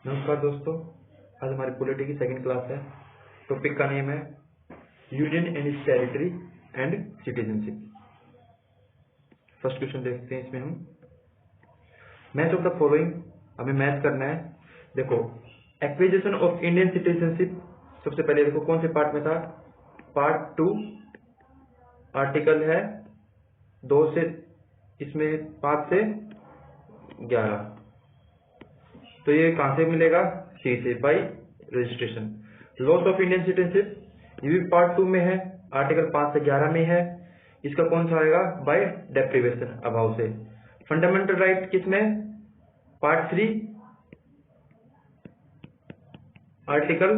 नमस्कार दोस्तों, आज हमारी पॉलिटी की सेकंड क्लास है। टॉपिक का नेम है union and it's territory and citizenship. First question देखते हैं। इसमें हम मैच ऑफ द फॉलोइंग हमें मैच करना है। देखो, एक्विजिशन ऑफ इंडियन सिटीजनशिप सबसे पहले देखो कौन से पार्ट में था। पार्ट 2 आर्टिकल है 2 से इसमें 5 से 11। तो ये कहां से मिलेगा? सी से, by registration. Loss of Indian citizenship ये भी पार्ट 2 में है, आर्टिकल 5 से 11 में है। इसका कौन सा आएगा? बाय डेप्रिवेशन, अभाव से। फंडामेंटल राइट किसमें? पार्ट 3 आर्टिकल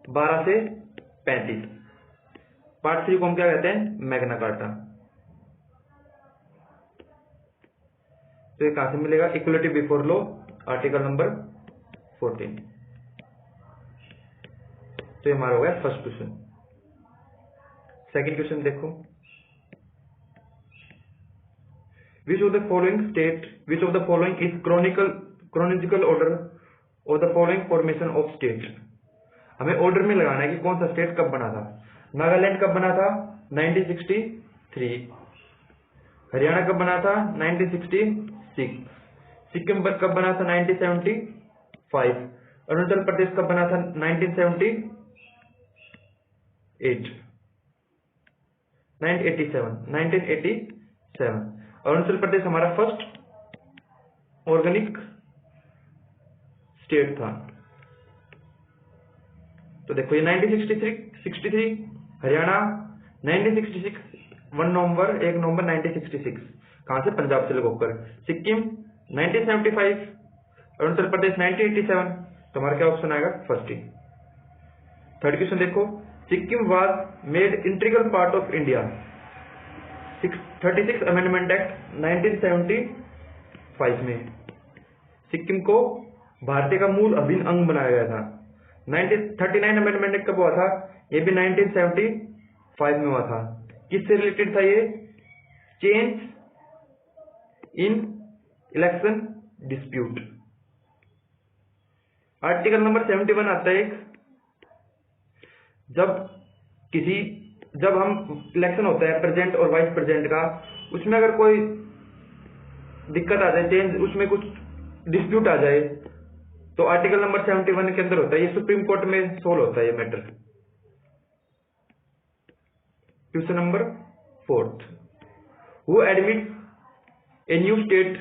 12 से 35। पार्ट 3 को हम क्या कहते हैं? Magna carta. तो ये कहां से मिलेगा? Equality before law, article number 14। तो ये हमारा हो गया फर्स्ट क्वेश्चन। सेकंड क्वेश्चन देखो, विच of the following is chronological order of the following formation of state. हमें ऑर्डर में लगाना है कि कौन सा स्टेट कब बना था। नागालैंड कब बना था? 1963। हरियाणा कब बना था? 1966। सिक्किम कब बना था? 1975। अरुणाचल प्रदेश कब बना था? 1987। अरुणाचल प्रदेश हमारा फर्स्ट ऑर्गेनिक स्टेट था। तो देखो ये 1963, हरियाणा 1966, 1 नवंबर 1966। कहां से? पंजाब से लगोकर। सिक्किम 1975, अरुणाचल प्रदेश 1987। तो हमारा क्या ऑप्शन आएगा? फर्स्ट ही। थर्ड क्वेश्चन देखो, Sikkim was made integral part of India. 36 amendment act 1975 में सिक्किम को भारतीय का मूल अभिन्न अंग बनाया गया था। 39 अमेंडमेंट एक्ट कब हुआ था? ये भी 1975 में हुआ था। किससे रिलेटेड था ये? Change in election dispute. Article number 71 आता है एक, जब हम इलेक्शन होता है प्रेजेंट और वाइस प्रेजेंट का, उसमें अगर कोई दिक्कत आ जाए, चेंज उसमें कुछ डिस्प्यूट आ जाए, तो आर्टिकल नंबर 71 के अंदर होता है। ये सुप्रीम कोर्ट में सोल्व होता है ये matter. Question number 4, who admits a new state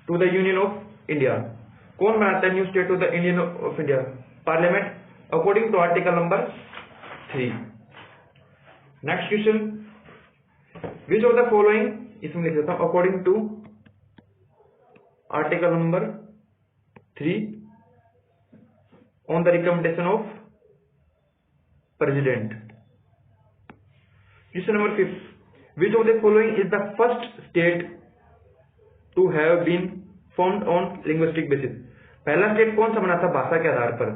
to the union of India. कौन बनाता है new state to the union of India? Parliament, according to article number 3। Next question, which of the following, इसमें लिख देता हूं, according to article number 3 on the recommendation of president. Question number 5, which of the following is the first state to have been formed on linguistic basis. पहला state कौन सा बना था? भाषा के आधार पर।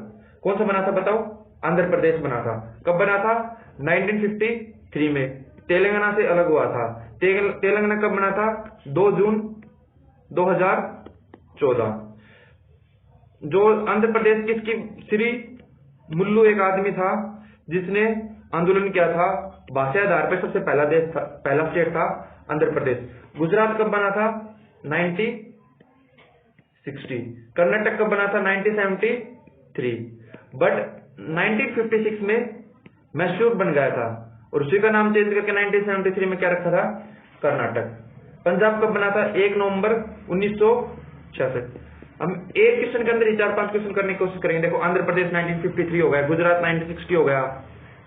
कौन सा बना था बताओ? आंध्र प्रदेश बना था। कब बना था? 1953 में। तेलंगाना से अलग हुआ था। तेलंगाना कब बना था? 2 जून 2014। जो आंध्र प्रदेश किसकी? श्री मुल्लू एक आदमी था जिसने आंदोलन किया था। भाषा आधार पर सबसे पहला स्टेट था आंध्र प्रदेश। गुजरात कब बना था? 1960। कर्नाटक कब बना था? 1973। बट 1956 में मैसूर बन गया था और उसी का नाम चेंज करके 1973 में क्या रखा था? कर्नाटक। पंजाब कब बना था? 1 नवंबर 1966। हम एक क्वेश्चन के अंदर ही 4-5 क्वेश्चन करने की कोशिश करेंगे। देखो, आंध्र प्रदेश 1953 हो गया, गुजरात 1960 हो गया,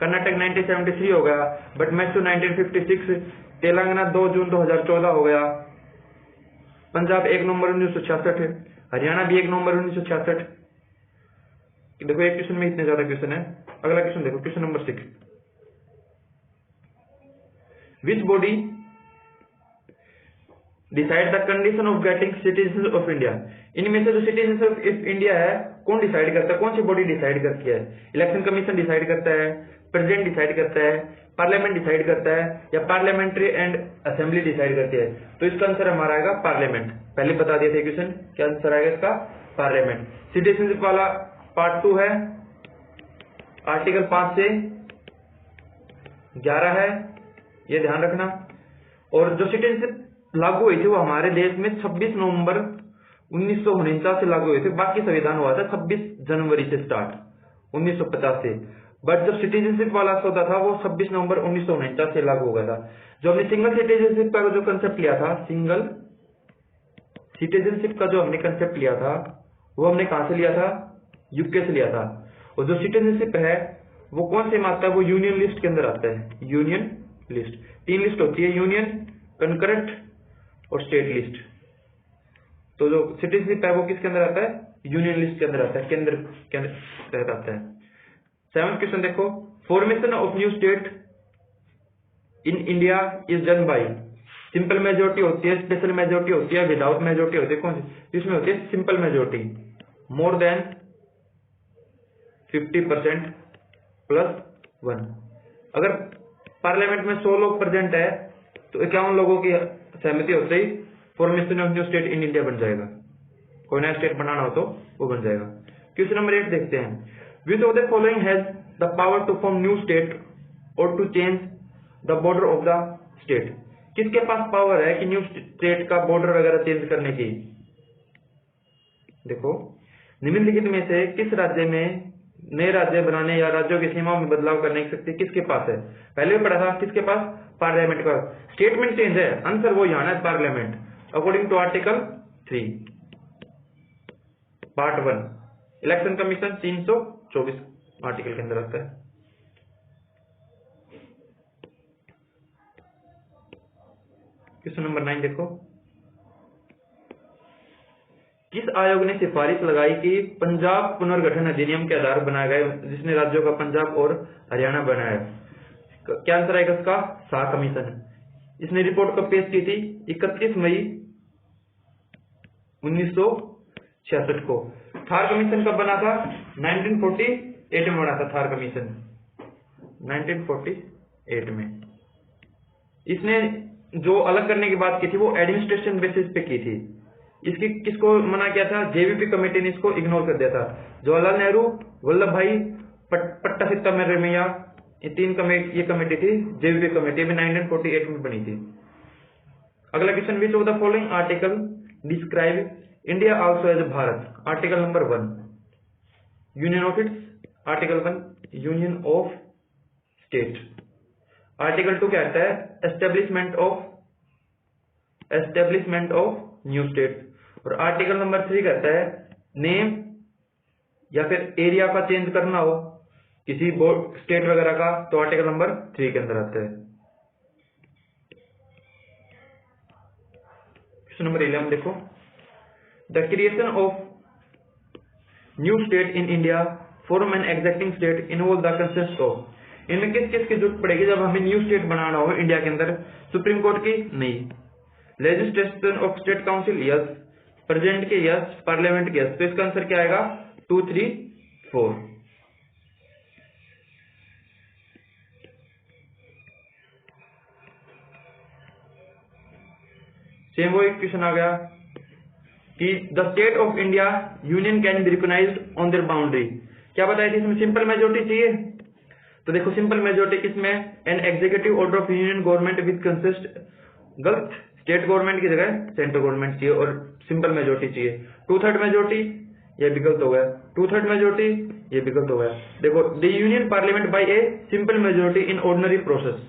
कर्नाटक 1973 हो गया, बट मैसूर 1956, तेलंगाना 2 जून 2014 हो गया, पंजाब 1 नवंबर 1966, हरियाणा भी 1 नवंबर 1966। देखो एक क्वेश्चन में इतने ज्यादा क्वेश्चन है। अगला क्वेश्चन देखो, question number 6, which body decide the condition of getting citizenship of India. इनमें से जो सिटीजनशिप ऑफ इंडिया है कौन डिसाइड करता है? कौन सी बॉडी डिसाइड करती है? इलेक्शन कमीशन डिसाइड करता है, प्रेसिडेंट डिसाइड करता है, पार्लियामेंट डिसाइड करता है, या पार्लियामेंट्री एंड असेंबली डिसाइड करती है? तो इसका आंसर हमारा आएगा पार्लियामेंट। पहले बता दिया था क्वेश्चन, क्या आंसर आएगा इसका? पार्लियामेंट। सिटीजनशिप वाला पार्ट 2 है, आर्टिकल 5 से 11 है, ये ध्यान रखना। और जो सिटीजनशिप लागू हुई थी वो हमारे देश में 26 नवंबर 1949 से लागू हुई थी। बाकी संविधान हुआ था 26 जनवरी से स्टार्ट 1950 से, बट जो सिटीजनशिप वाला सौदा था वो 26 नवंबर 1949 से लागू हो गया था। जो हमने सिंगल सिटीजनशिप का जो कंसेप्ट लिया था, सिंगल सिटीजनशिप का जो हमने कंसेप्ट लिया था वो हमने कहां से लिया था, यूके से लिया था। और जो सिटीजनशिप है वो कौन से में आता है, वो यूनियन लिस्ट के अंदर आता है। यूनियन लिस्ट 3 लिस्ट होती है, यूनियन, कंकरेंट और स्टेट लिस्ट। तो जो सिटीजनशिप है वो किसके अंदर आता है, यूनियन लिस्ट के अंदर आता है, केंद्र के तहत आता है। 7th क्वेश्चन देखो, formation of new state in India is done by, simple majority होती है, स्पेशल मेजोरिटी होती है, विदाउट मेजोरिटी होती है, कौन सी, इसमें होती है सिंपल मेजोरिटी, मोर देन 50% + 1। अगर पार्लियामेंट में 100 लोग प्रेजेंट है तो 51 लोगों की सहमति होते ही formation of new state in India बन जाएगा। कोई नया स्टेट बनाना हो तो वो बन जाएगा। क्वेश्चन नंबर 8 देखते हैं, which of the following has the power to form new state और to change the border of the state. किसके पास पावर है कि न्यू स्टेट का बॉर्डर वगैरह चेंज करने की। देखो, निम्नलिखित में से किस राज्य में नए राज्य बनाने या राज्यों की सीमाओं में बदलाव करने की शक्ति किसके पास है। पहले भी पढ़ा था, किसके पास, पार्लियामेंट का। स्टेटमेंट चेंज है, आंसर वो यहाँ है, parliament, according to article 3 part 1। Election commission 324 article के अंदर आता है। क्वेश्चन नंबर 9 देखो, किस आयोग ने सिफारिश लगाई कि पंजाब पुनर्गठन अधिनियम के आधार बनाया गया, जिसने राज्यों का पंजाब और हरियाणा बनाया। क्या आंसर आएगा इसका, शाह कमीशन। इसने रिपोर्ट कब पेश की थी, 31 मई 1966 को। थार कमीशन कब बना था, 1948 में बना था थार कमीशन, 1948 में। इसने जो अलग करने की बात की थी वो एडमिनिस्ट्रेशन बेसिस पे की थी। इसकी किसको मना किया था, जेवीपी कमेटी ने इसको इग्नोर कर दिया था। जवाहरलाल नेहरू, वल्लभ भाई पट्टाभिरामैया, ये 3 कमेटी, ये कमेटी थी जेवीपी कमेटी में 1948 में बनी थी। अगला question, which of the following article describe India also as Bharat. Article number 1 union of its, article 1 union of state. Article 2 क्या कहता है, एस्टेब्लिशमेंट ऑफ न्यू स्टेट। और आर्टिकल नंबर 3 कहता है नेम या फिर एरिया का चेंज करना हो किसी स्टेट वगैरह का, तो आर्टिकल नंबर 3 के अंदर आता है। क्वेश्चन नंबर 11 देखो, the creation of new state in India form an existing state involve the consent of. इनमें किस किस की जरूरत पड़ेगी जब हमें न्यू स्टेट बनाना हो इंडिया के अंदर, सुप्रीम कोर्ट की नहीं, legislation of state council yes, president के यस, पार्लियामेंट के यस। तो इसका आंसर क्या आएगा, 2, 3, 4। सेम वो एक क्वेश्चन आ गया कि the state of India union can be recognized on their boundary. क्या बताया थी इसमें, सिंपल मेजोरिटी चाहिए। तो देखो, सिंपल मेजोरिटी किसमें, an executive order of union government with consist, गलत, स्टेट गवर्नमेंट की जगह सेंट्रल गवर्नमेंट चाहिए और सिंपल मेजोरिटी चाहिए। 2/3 मेजोरिटी, ये भी गलत हो गया। 2/3 मेजोरिटी, ये भी गलत हो गया। देखो, the union parliament by a simple majority in ordinary process,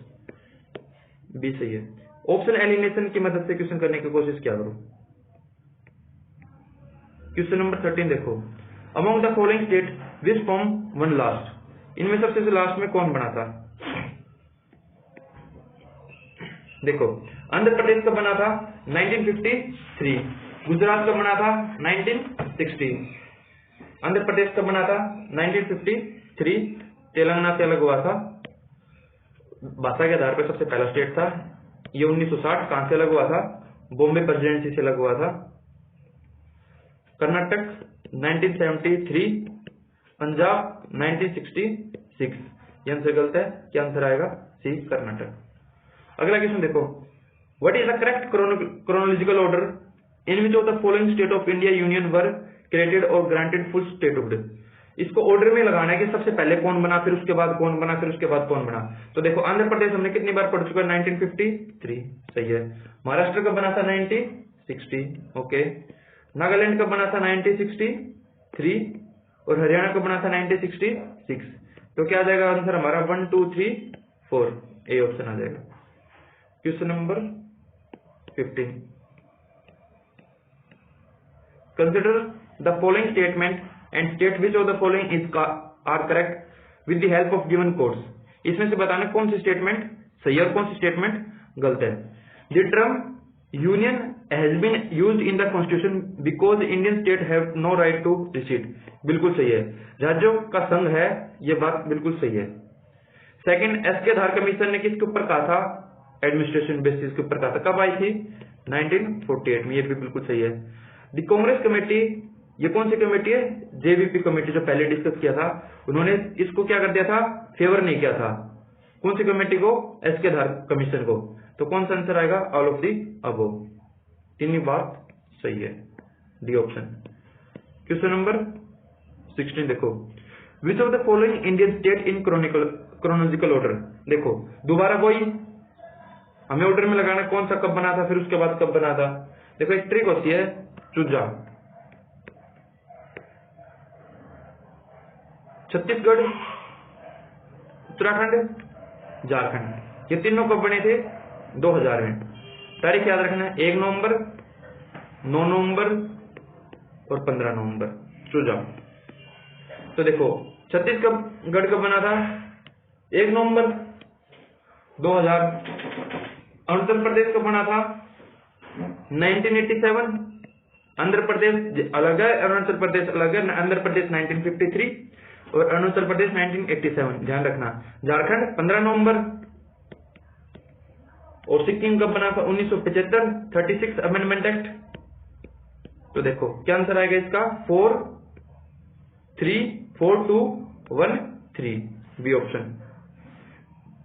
भी सही है। ऑप्शन एलिमिनेशन की मदद से क्वेश्चन करने की कोशिश क्या करो। क्वेश्चन नंबर 13 देखो, among the following state which form one last. इनमें सबसे लास्ट में कौन बना था। देखो, आंध्र प्रदेश का बना था 1953, गुजरात का बना था 1960, आंध्र प्रदेश का बना था 1953, तेलंगाना से अलग हुआ था, भाषा के आधार पर सबसे पहला स्टेट था। ये 1960 कहां से अलग हुआ था, बॉम्बे प्रेसिडेंसी से अलग हुआ था। कर्नाटक 1973, पंजाब 1966। ये आंसर गलत है, क्या आंसर आएगा, सी, कर्नाटक। अगला क्वेश्चन देखो, what is the correct chronological order in which of the following state of India union were created और ग्रांटेड फुल स्टेटहुड। इसको ऑर्डर में लगाना है कि सबसे पहले कौन बना, फिर उसके बाद कौन बना, फिर उसके बाद कौन बना। तो देखो आंध्र प्रदेश हमने कितनी बार पढ़ चुका है, 1953, सही है। महाराष्ट्र कब बना था, 1960, ओके। नागालैंड कब बना था, 1963, और हरियाणा कब बना था, 1966। तो क्या आ जाएगा आंसर हमारा 1 2 3 4, ए ऑप्शन आ जाएगा। Question number 15, consider the following statement and state which of the following is are correct with the help of given codes. इसमें से बताना कौन सी स्टेटमेंट सही है और कौन सी स्टेटमेंट गलत है। The term union has been used in the constitution because Indian state have no right to recede, बिल्कुल सही है। राज्यों का संघ है, ये बात बिल्कुल सही है। सेकंड, एस के आधार कमीशन ने किसके ऊपर कहा था, एडमिनिस्ट्रेशन बेसिस के ऊपर कहा था। कब आई थी, 1948 में, ये भी बिल्कुल सही है। द कांग्रेस कमेटी, ये कौन सी कमेटी है, जेवीपी कमेटी, जो पहले डिस्कस किया था, उन्होंने इसको क्या कर दिया था, फेवर नहीं किया था। कौन सी कमेटी को, एस के आधार कमीशन को। तो कौन सा आंसर आएगा, ऑल ऑफ दी अबव, तीनों बात सही है, डी ऑप्शन। क्वेश्चन नंबर 16 देखो, विच of the following Indian state in chronological order. देखो दोबारा वही हमें ऑर्डर में लगाना, कौन सा कब बना था, फिर उसके बाद कब बना था। देखो एक ट्रिक होती है, चुजा, छत्तीसगढ़, उत्तराखंड, झारखंड, ये तीनों कब बने थे, 2000 में। तारीख याद रखना है, 1 नवंबर, 9 नवंबर और 15 नवंबर, चुजा। तो देखो छत्तीसगढ़ कब बना था, 1 नवंबर 2000। अरुणाचल प्रदेश कब बना था, 1987। आंध्र प्रदेश अलग है, अरुणाचल प्रदेश अलग है। आंध्र प्रदेश 1953 और अरुणाचल प्रदेश 1987, ध्यान रखना। झारखंड 15 नवंबर, और सिक्किम कब बना था, 1975, 36 अमेंडमेंट एक्ट। तो देखो क्या आंसर आएगा इसका, 4 3 4 2 1 3, B option.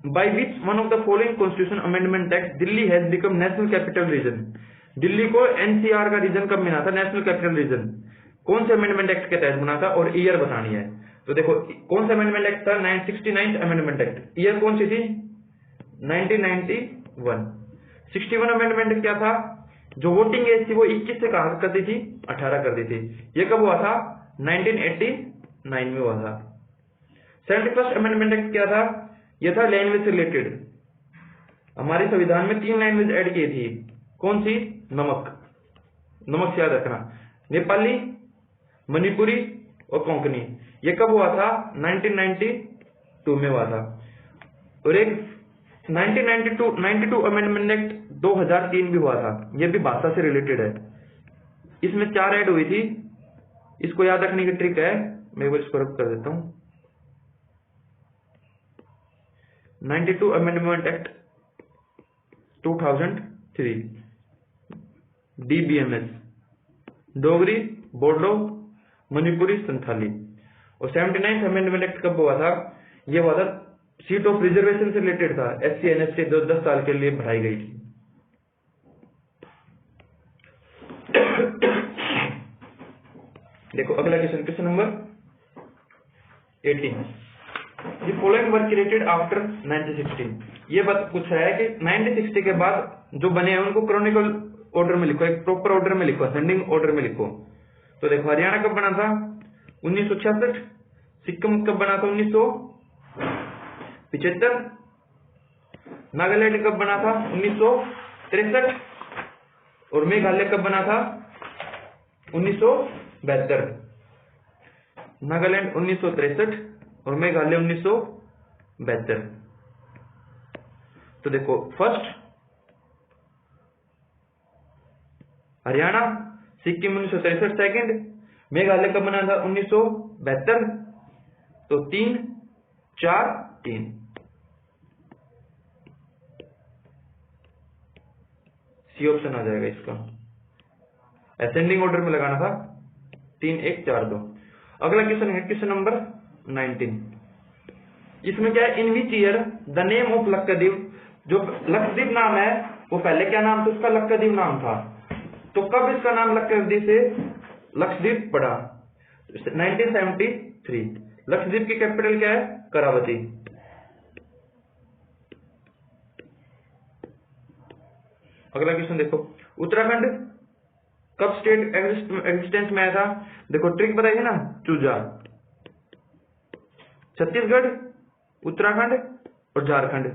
By which one of the following constitution amendment act Delhi has become national capital region. Delhi को एनसीआर का रीजन कब मिला था, नेशनल कैपिटल रीजन, कौन से अमेंडमेंट एक्ट के तहत बना था, और ईयर बतानी है। तो देखो कौन सा अमेंडमेंट एक्ट था, 69 अमेंडमेंट एक्ट। ईयर कौन सी थी, 1991। 61 अमेंडमेंट क्या था, जो वोटिंग एज थी वो 21 से कहा करती थी, 18 कर दी थी। ये कब हुआ था, 1989 में हुआ था। 71 अमेंडमेंट एक्ट क्या था, यह था लैंग्वेज से रिलेटेड। हमारे संविधान में 3 लैंग्वेज ऐड की थी, कौन सी, नमक से याद रखना, नेपाली, मणिपुरी और कोंकणी। ये कब हुआ था, 1992 में हुआ था। और एक 92 अमेंडमेंट एक्ट 2003 भी हुआ था, ये भी भाषा से रिलेटेड है। इसमें 4 ऐड हुई थी, इसको याद रखने की ट्रिक है, मैं वो इसको रब कर देता हूं। 92 amendment act 2003, DBMS, Dogri, Bodo, Manipuri, Santhali. और 79 अमेंडमेंट एक्ट कब हुआ था, ये हुआ था सीट ऑफ रिजर्वेशन से रिलेटेड था, SC NST 10 साल के लिए बढ़ाई गई थी। देखो अगला क्वेश्चन नंबर 18, ये फॉलोइंग वर क्रिएटेड आफ्टर 1960। ये बात पूछा है कि 1960 के बाद जो बने हैं उनको क्रोनिकल ऑर्डर में लिखो, एक प्रॉपर ऑर्डर में लिखो, असेंडिंग ऑर्डर में लिखो। तो देखो हरियाणा कब बना था, 1966। सिक्किम कब बना था, 1975। नागालैंड कब बना था, 1963। और मेघालय कब बना था, 1972। नागालैंड 1963 और मेघालय 1972। तो देखो फर्स्ट हरियाणा, सिक्किम 1963, सेकंड मेघालय कब बना था, 1972। तो 3 4 3, सी ऑप्शन आ जाएगा इसका। असेंडिंग ऑर्डर में लगाना था, 3 1 4 2। अगला क्वेश्चन है क्वेश्चन नंबर 19। इसमें क्या है, in which year the name of Lakshadweep, जो लक्षद्वीप नाम है वो पहले क्या नाम था उसका, लक्षद्वीप नाम था। तो कब इसका नाम लक्षद्वीप से लक्षद्वीप पड़ा 1973। लक्षद्वीप की कैपिटल क्या है? करावती। अगला क्वेश्चन देखो, उत्तराखंड कब स्टेट एग्जिस्टेंस में आया था? देखो ट्रिक बताइए ना, चूजा। छत्तीसगढ़, उत्तराखंड और झारखंड।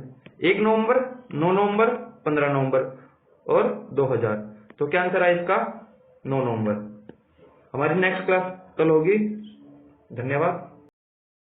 1 नवंबर, 9 नवंबर, 15 नवंबर और 2000। तो क्या आंसर है इसका? 9 नवंबर। हमारी नेक्स्ट क्लास कल होगी। धन्यवाद।